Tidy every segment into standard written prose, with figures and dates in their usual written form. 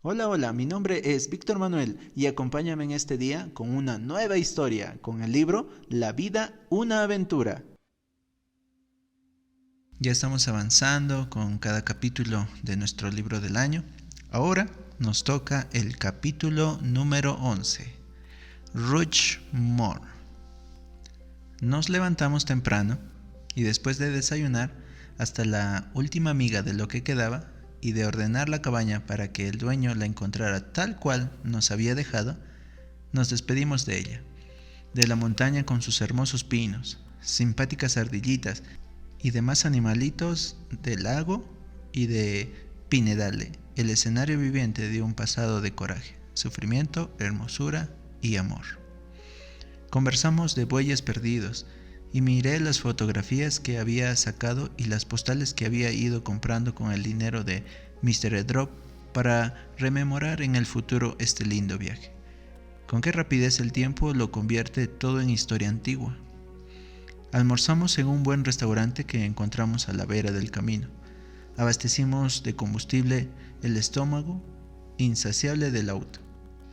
Hola, hola, mi nombre es Víctor Manuel y acompáñame en este día con una nueva historia, con el libro La vida, una aventura. Ya estamos avanzando con cada capítulo de nuestro libro del año. Ahora nos toca el capítulo número 11, Rushmore. Nos levantamos temprano y después de desayunar hasta la última miga de lo que quedaba y de ordenar la cabaña para que el dueño la encontrara tal cual nos había dejado, nos despedimos de ella, de la montaña con sus hermosos pinos, simpáticas ardillitas y demás animalitos del lago y de Pinedale, el escenario viviente de un pasado de coraje, sufrimiento, hermosura y amor. Conversamos de bueyes perdidos y miré las fotografías que había sacado y las postales que había ido comprando con el dinero de Mr. Drop para rememorar en el futuro este lindo viaje. Con qué rapidez el tiempo lo convierte todo en historia antigua. Almorzamos en un buen restaurante que encontramos a la vera del camino. Abastecimos de combustible el estómago insaciable del auto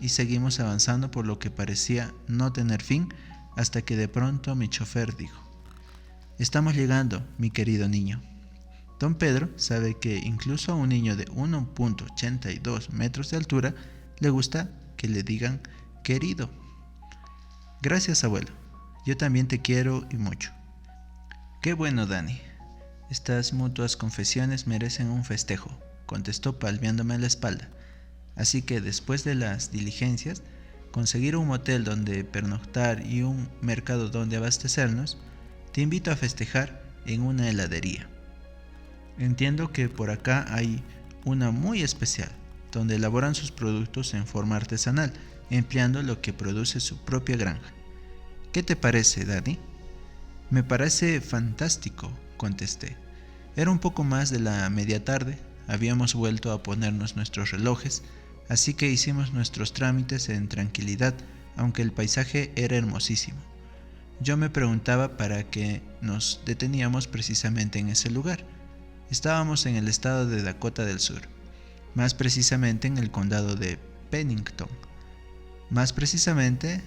y seguimos avanzando por lo que parecía no tener fin hasta que de pronto mi chofer dijo: «Estamos llegando, mi querido niño». Don Pedro sabe que incluso a un niño de 1.82 metros de altura le gusta que le digan querido. «Gracias, abuelo. Yo también te quiero y mucho». «Qué bueno, Dani. Estas mutuas confesiones merecen un festejo», contestó palmeándome la espalda. «Así que después de las diligencias, conseguir un motel donde pernoctar y un mercado donde abastecernos, te invito a festejar en una heladería. Entiendo que por acá hay una muy especial, donde elaboran sus productos en forma artesanal, empleando lo que produce su propia granja. ¿Qué te parece, Dani?» «Me parece fantástico», contesté. Era un poco más de la media tarde, habíamos vuelto a ponernos nuestros relojes, así que hicimos nuestros trámites en tranquilidad, aunque el paisaje era hermosísimo. Yo me preguntaba para qué nos deteníamos precisamente en ese lugar. Estábamos en el estado de Dakota del Sur, más precisamente en el condado de Pennington, más precisamente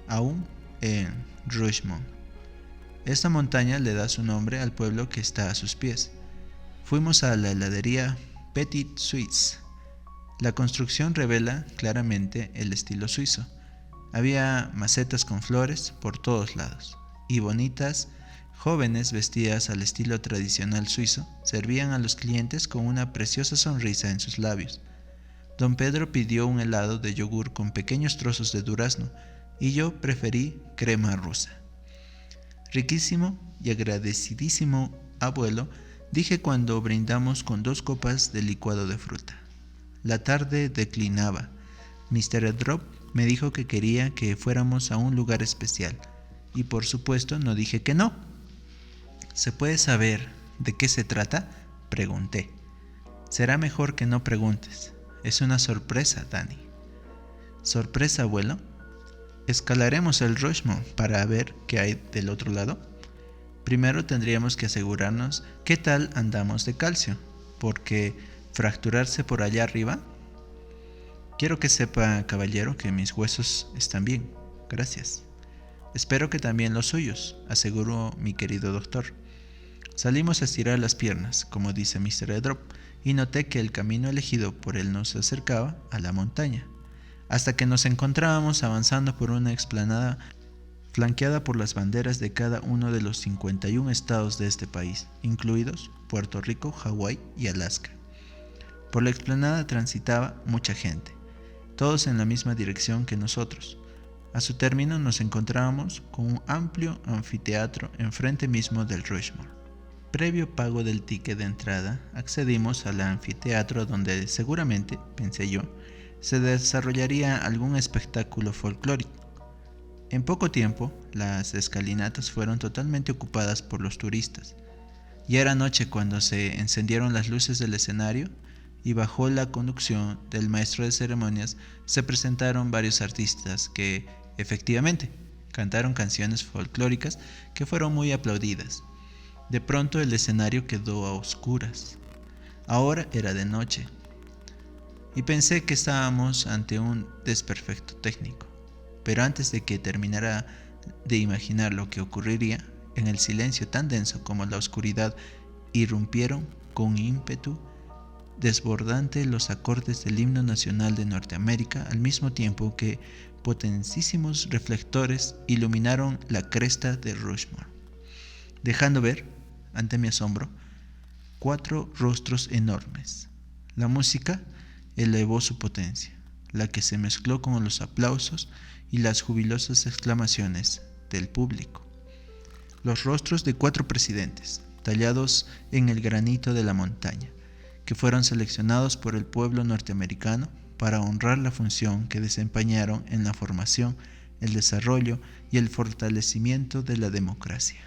aún en Rushmore. Esta montaña le da su nombre al pueblo que está a sus pies. Fuimos a la heladería Petit Suisse. La construcción revela claramente el estilo suizo. Había macetas con flores por todos lados, y bonitas jóvenes vestidas al estilo tradicional suizo servían a los clientes con una preciosa sonrisa en sus labios. Don Pedro pidió un helado de yogur con pequeños trozos de durazno y yo preferí crema rusa. «Riquísimo y agradecidísimo, abuelo», dije cuando brindamos con 2 copas de licuado de fruta. La tarde declinaba. Mr. Drop me dijo que quería que fuéramos a un lugar especial, y por supuesto no dije que no. «¿Se puede saber de qué se trata?», pregunté. «Será mejor que no preguntes. Es una sorpresa, Dani». «¿Sorpresa, abuelo? Escalaremos el Rushmore para ver qué hay del otro lado. Primero tendríamos que asegurarnos qué tal andamos de calcio, porque fracturarse por allá arriba. Quiero que sepa, caballero, que mis huesos están bien, gracias. Espero que también los suyos», aseguró mi querido doctor. Salimos a estirar las piernas, como dice Mr. Drop, y noté que el camino elegido por él nos acercaba a la montaña, hasta que nos encontrábamos avanzando por una explanada flanqueada por las banderas de cada uno de los 51 estados de este país, incluidos Puerto Rico, Hawái y Alaska. Por la explanada transitaba mucha gente, todos en la misma dirección que nosotros. A su término nos encontrábamos con un amplio anfiteatro enfrente mismo del Rushmore. Previo pago del ticket de entrada, accedimos al anfiteatro donde seguramente, pensé yo, se desarrollaría algún espectáculo folclórico. En poco tiempo, las escalinatas fueron totalmente ocupadas por los turistas. Ya era noche cuando se encendieron las luces del escenario y bajo la conducción del maestro de ceremonias se presentaron varios artistas que, efectivamente, cantaron canciones folclóricas que fueron muy aplaudidas. De pronto el escenario quedó a oscuras. Ahora era de noche. y pensé que estábamos ante un desperfecto técnico. Pero antes de que terminara de imaginar lo que ocurriría, en el silencio tan denso como la oscuridad, irrumpieron con ímpetu desbordante los acordes del himno nacional de Norteamérica, al mismo tiempo que potentísimos reflectores iluminaron la cresta de Rushmore, dejando ver, ante mi asombro, 4 rostros enormes. La música elevó su potencia, la que se mezcló con los aplausos y las jubilosas exclamaciones del público. Los rostros de 4 presidentes, tallados en el granito de la montaña, que fueron seleccionados por el pueblo norteamericano para honrar la función que desempeñaron en la formación, el desarrollo y el fortalecimiento de la democracia.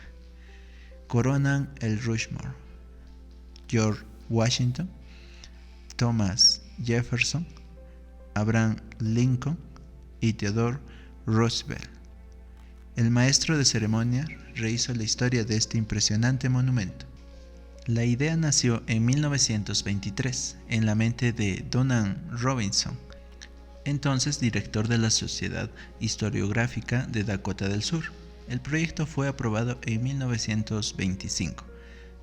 Coronan el Rushmore: George Washington, Thomas Jefferson, Abraham Lincoln y Theodore Roosevelt. El maestro de ceremonia rehizo la historia de este impresionante monumento. La idea nació en 1923 en la mente de Donald Robinson, entonces director de la Sociedad Historiográfica de Dakota del Sur. El proyecto fue aprobado en 1925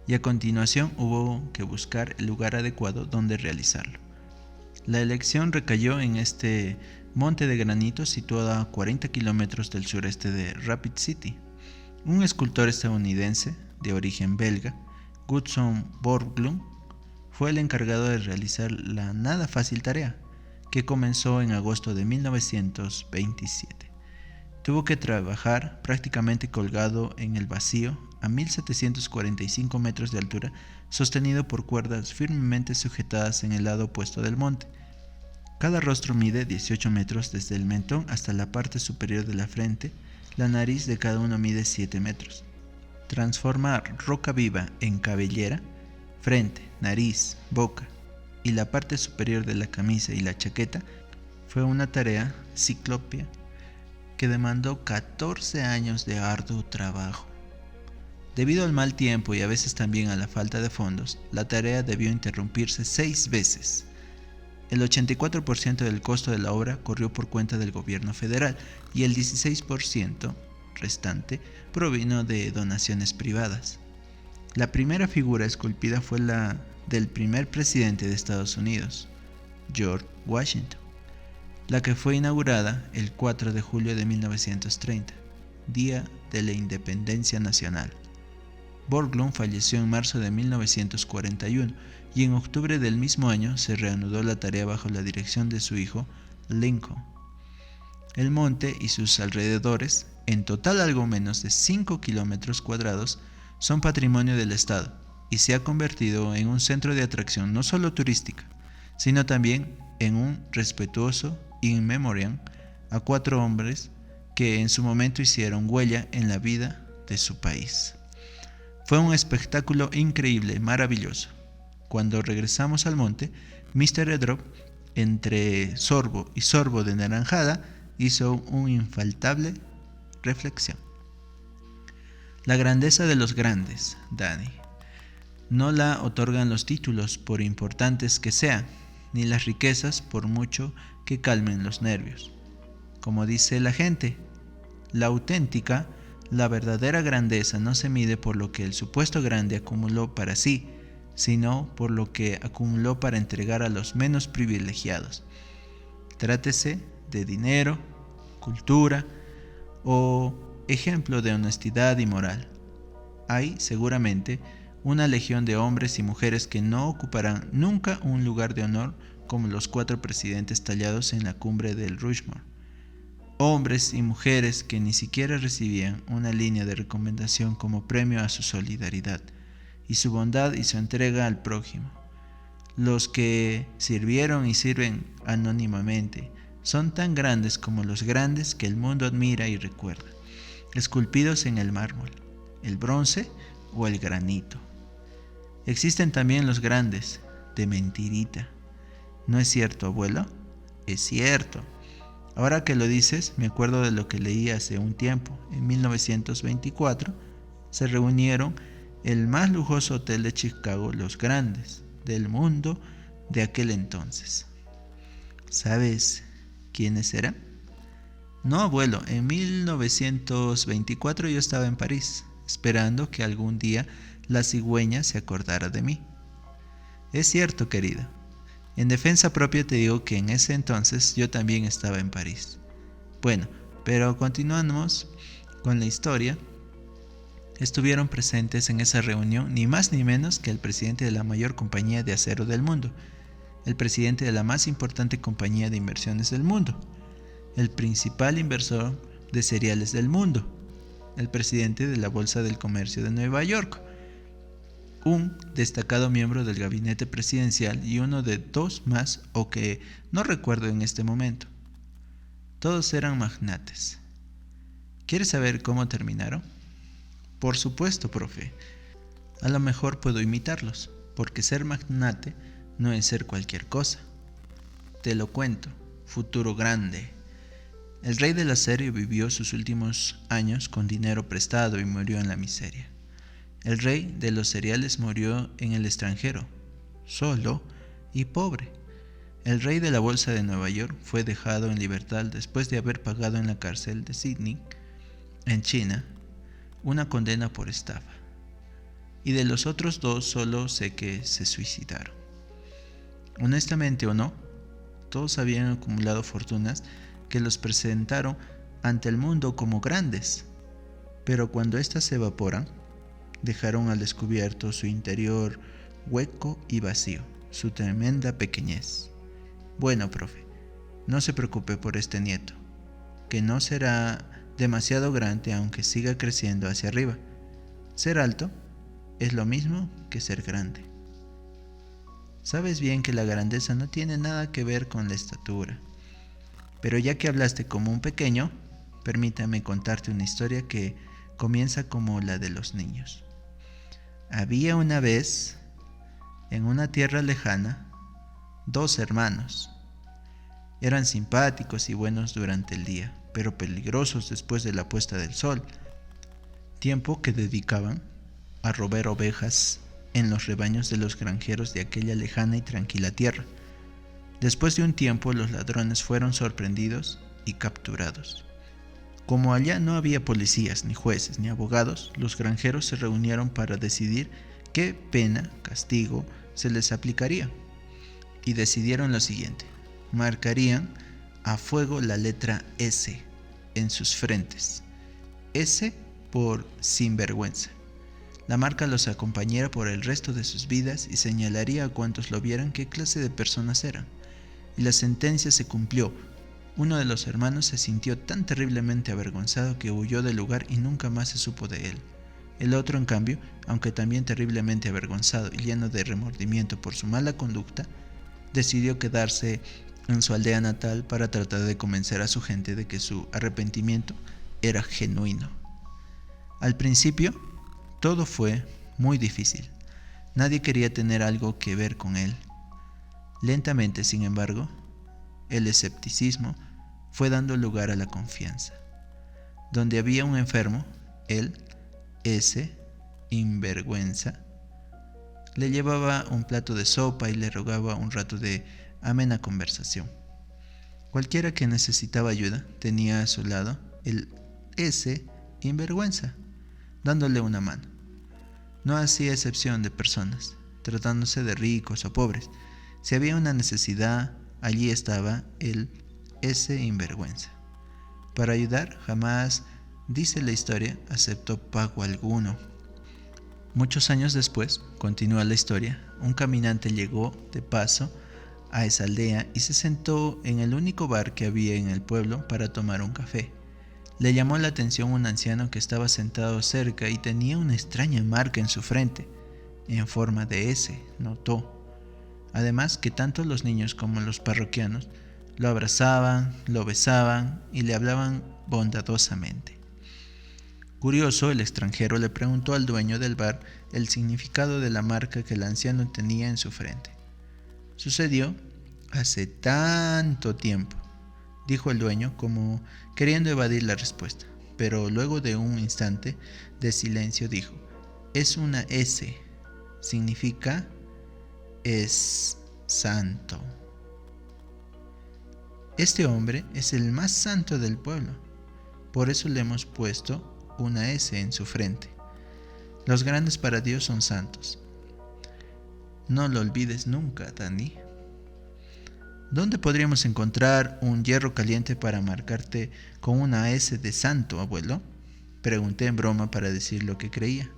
y a continuación hubo que buscar el lugar adecuado donde realizarlo. La elección recayó en este monte de granito situado a 40 kilómetros del sureste de Rapid City. Un escultor estadounidense de origen belga, Gutzon Borglum, fue el encargado de realizar la nada fácil tarea, que comenzó en agosto de 1927. Tuvo que trabajar prácticamente colgado en el vacío a 1745 metros de altura, sostenido por cuerdas firmemente sujetadas en el lado opuesto del monte. Cada rostro mide 18 metros desde el mentón hasta la parte superior de la frente. La nariz de cada uno mide 7 metros. Transformar roca viva en cabellera, frente, nariz, boca y la parte superior de la camisa y la chaqueta fue una tarea ciclópea que demandó 14 años de arduo trabajo. Debido al mal tiempo y a veces también a la falta de fondos, la tarea debió interrumpirse 6 veces. El 84% del costo de la obra corrió por cuenta del gobierno federal y el 16% restante provino de donaciones privadas. La primera figura esculpida fue la del primer presidente de Estados Unidos, George Washington, la que fue inaugurada el 4 de julio de 1930, Día de la Independencia Nacional. Borglum falleció en marzo de 1941 y en octubre del mismo año se reanudó la tarea bajo la dirección de su hijo, Lincoln. El monte y sus alrededores, en total algo menos de 5 kilómetros cuadrados, son patrimonio del Estado y se ha convertido en un centro de atracción no solo turística, sino también en un respetuoso in memoriam a 4 hombres que en su momento hicieron huella en la vida de su país. Fue un espectáculo increíble, maravilloso. Cuando regresamos al monte, Mr. Edrop, entre sorbo y sorbo de naranjada, hizo una infaltable reflexión. La grandeza de los grandes, Danny, no la otorgan los títulos por importantes que sean, ni las riquezas por mucho que calmen los nervios. Como dice la gente, la auténtica, la verdadera grandeza no se mide por lo que el supuesto grande acumuló para sí, sino por lo que acumuló para entregar a los menos privilegiados. Trátese de dinero, cultura o ejemplo de honestidad y moral. Hay, seguramente, una legión de hombres y mujeres que no ocuparán nunca un lugar de honor como los 4 presidentes tallados en la cumbre del Rushmore. Hombres y mujeres que ni siquiera recibían una línea de recomendación como premio a su solidaridad y su bondad y su entrega al prójimo. Los que sirvieron y sirven anónimamente son tan grandes como los grandes que el mundo admira y recuerda, esculpidos en el mármol, el bronce o el granito. Existen también los grandes de mentirita. ¿No es cierto, abuelo? Es cierto. Ahora que lo dices, me acuerdo de lo que leí hace un tiempo. En 1924 se reunieron el más lujoso hotel de Chicago, los grandes del mundo de aquel entonces. ¿Sabes quiénes eran? No, abuelo, en 1924 yo estaba en París, esperando que algún día la cigüeña se acordara de mí. Es cierto, querido. En defensa propia te digo que en ese entonces yo también estaba en París. Bueno, pero continuamos con la historia. Estuvieron presentes en esa reunión ni más ni menos que el presidente de la mayor compañía de acero del mundo, el presidente de la más importante compañía de inversiones del mundo, el principal inversor de cereales del mundo, el presidente de la Bolsa del Comercio de Nueva York, un destacado miembro del gabinete presidencial y uno de dos más o que no recuerdo en este momento. Todos eran magnates. ¿Quieres saber cómo terminaron? Por supuesto, profe. A lo mejor puedo imitarlos, porque ser magnate no es ser cualquier cosa. Te lo cuento, futuro grande. El rey del acero vivió sus últimos años con dinero prestado y murió en la miseria. El rey de los cereales murió en el extranjero, solo y pobre. El rey de la bolsa de Nueva York fue dejado en libertad después de haber pagado en la cárcel de Sydney, en China, una condena por estafa. Y de los otros dos solo sé que se suicidaron. Honestamente o no, todos habían acumulado fortunas que los presentaron ante el mundo como grandes, pero cuando éstas se evaporan, dejaron al descubierto su interior hueco y vacío, su tremenda pequeñez. Bueno, profe, no se preocupe por este nieto, que no será demasiado grande aunque siga creciendo hacia arriba. Ser alto es lo mismo que ser grande. Sabes bien que la grandeza no tiene nada que ver con la estatura. Pero ya que hablaste como un pequeño, permítame contarte una historia que comienza como la de los niños. Había una vez, en una tierra lejana, dos hermanos. Eran simpáticos y buenos durante el día, pero peligrosos después de la puesta del sol, tiempo que dedicaban a robar ovejas en los rebaños de los granjeros de aquella lejana y tranquila tierra. Después de un tiempo, los ladrones fueron sorprendidos y capturados. Como allá no había policías, ni jueces, ni abogados, los granjeros se reunieron para decidir qué pena, castigo, se les aplicaría. Y decidieron lo siguiente: marcarían a fuego la letra S en sus frentes. S por sinvergüenza. La marca los acompañaría por el resto de sus vidas y señalaría a cuantos lo vieran qué clase de personas eran. Y la sentencia se cumplió. Uno de los hermanos se sintió tan terriblemente avergonzado que huyó del lugar y nunca más se supo de él. El otro, en cambio, aunque también terriblemente avergonzado y lleno de remordimiento por su mala conducta, decidió quedarse en su aldea natal para tratar de convencer a su gente de que su arrepentimiento era genuino. Al principio, todo fue muy difícil. Nadie quería tener algo que ver con él. Lentamente, sin embargo, el escepticismo fue dando lugar a la confianza. Donde había un enfermo, él, ese sinvergüenza, le llevaba un plato de sopa y le rogaba un rato de amena conversación. Cualquiera que necesitaba ayuda tenía a su lado el ese sinvergüenza, dándole una mano. No hacía excepción de personas, tratándose de ricos o pobres. Si había una necesidad, allí estaba el ese sinvergüenza. Para ayudar, jamás, dice la historia, aceptó pago alguno. Muchos años después, continúa la historia, un caminante llegó de paso a esa aldea y se sentó en el único bar que había en el pueblo para tomar un café. Le llamó la atención un anciano que estaba sentado cerca y tenía una extraña marca en su frente, en forma de S, notó. Además que tanto los niños como los parroquianos lo abrazaban, lo besaban y le hablaban bondadosamente. Curioso, el extranjero le preguntó al dueño del bar el significado de la marca que el anciano tenía en su frente. Sucedió hace tanto tiempo, dijo el dueño como queriendo evadir la respuesta, pero luego de un instante de silencio dijo: es una S, significa es santo. Este hombre es el más santo del pueblo. Por eso le hemos puesto una S en su frente. Los grandes para Dios son santos. No lo olvides nunca, Dani. ¿Dónde podríamos encontrar un hierro caliente para marcarte con una S de santo, abuelo? Pregunté en broma para decir lo que creía.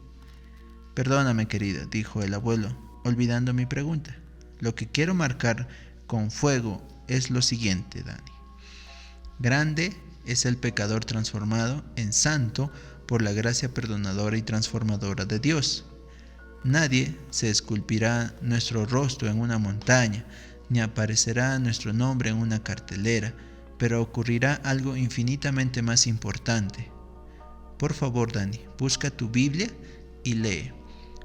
Perdóname, querida, dijo el abuelo, olvidando mi pregunta. Lo que quiero marcar con fuego es lo siguiente, Dani. Grande es el pecador transformado en santo por la gracia perdonadora y transformadora de Dios. Nadie se esculpirá nuestro rostro en una montaña, ni aparecerá nuestro nombre en una cartelera, pero ocurrirá algo infinitamente más importante. Por favor, Dani, busca tu Biblia y lee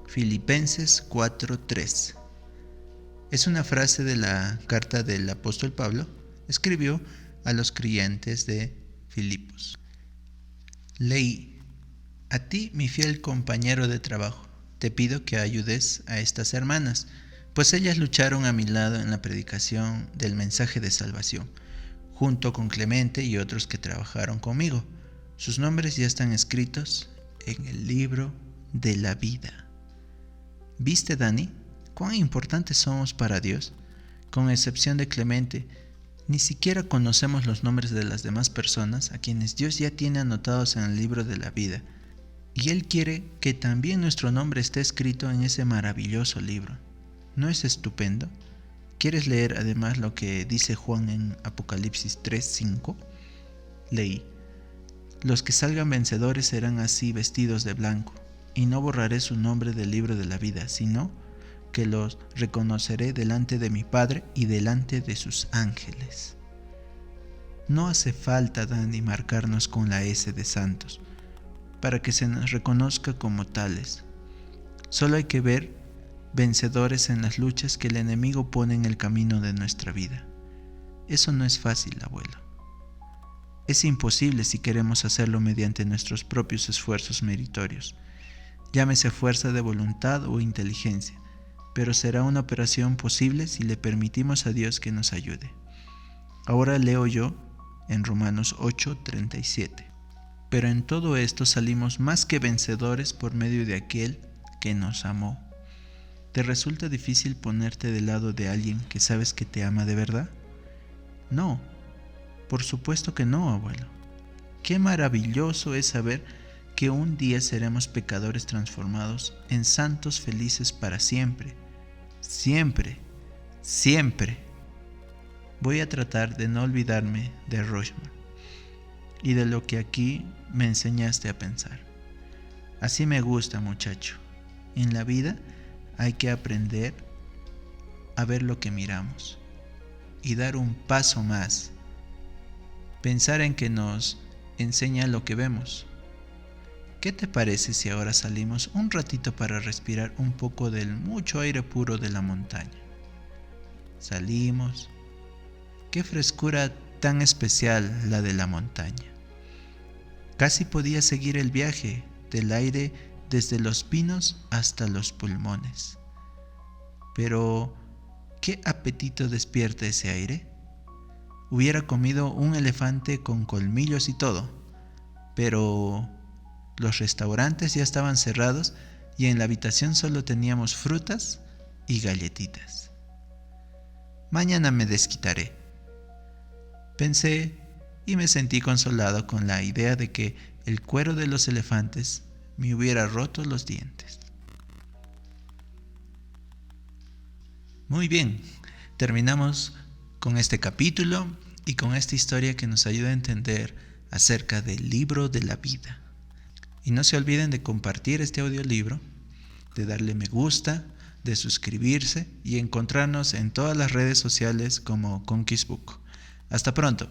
Filipenses 4:3. Es una frase de la carta del apóstol Pablo, escribió a los creyentes de Filipos. Leí: a ti, mi fiel compañero de trabajo, te pido que ayudes a estas hermanas, pues ellas lucharon a mi lado en la predicación del mensaje de salvación, junto con Clemente y otros que trabajaron conmigo. Sus nombres ya están escritos en el libro de la vida. ¿Viste, Dani, cuán importantes somos para Dios? Con excepción de Clemente, ni siquiera conocemos los nombres de las demás personas a quienes Dios ya tiene anotados en el libro de la vida. Y Él quiere que también nuestro nombre esté escrito en ese maravilloso libro. ¿No es estupendo? ¿Quieres leer además lo que dice Juan en Apocalipsis 3:5? Leí: los que salgan vencedores serán así vestidos de blanco, y no borraré su nombre del libro de la vida, sino que los reconoceré delante de mi Padre y delante de sus ángeles. No hace falta, Dani, marcarnos con la S de santos para que se nos reconozca como tales. Solo hay que ver vencedores en las luchas que el enemigo pone en el camino de nuestra vida. Eso no es fácil, abuelo. Es imposible si queremos hacerlo mediante nuestros propios esfuerzos meritorios. Llámese fuerza de voluntad o inteligencia, pero será una operación posible si le permitimos a Dios que nos ayude. Ahora leo yo en Romanos 8:37. Pero en todo esto salimos más que vencedores por medio de aquel que nos amó. ¿Te resulta difícil ponerte del lado de alguien que sabes que te ama de verdad? No, por supuesto que no, abuelo. Qué maravilloso es saber que un día seremos pecadores transformados en santos felices para siempre. Siempre, siempre. Voy a tratar de no olvidarme de Rushmore y de lo que aquí me enseñaste a pensar. Así me gusta, muchacho. En la vida hay que aprender a ver lo que miramos y dar un paso más. Pensar en que nos enseña lo que vemos. ¿Qué te parece si ahora salimos un ratito para respirar un poco del mucho aire puro de la montaña? Salimos. Qué frescura tan especial la de la montaña. Casi podía seguir el viaje del aire desde los pinos hasta los pulmones. Pero, ¿qué apetito despierta ese aire? Hubiera comido un elefante con colmillos y todo, pero los restaurantes ya estaban cerrados y en la habitación solo teníamos frutas y galletitas. Mañana me desquitaré, pensé, y me sentí consolado con la idea de que el cuero de los elefantes me hubiera roto los dientes. Muy bien, terminamos con este capítulo y con esta historia que nos ayuda a entender acerca del libro de la vida. Y no se olviden de compartir este audiolibro, de darle me gusta, de suscribirse y encontrarnos en todas las redes sociales como Conquist Book. Hasta pronto.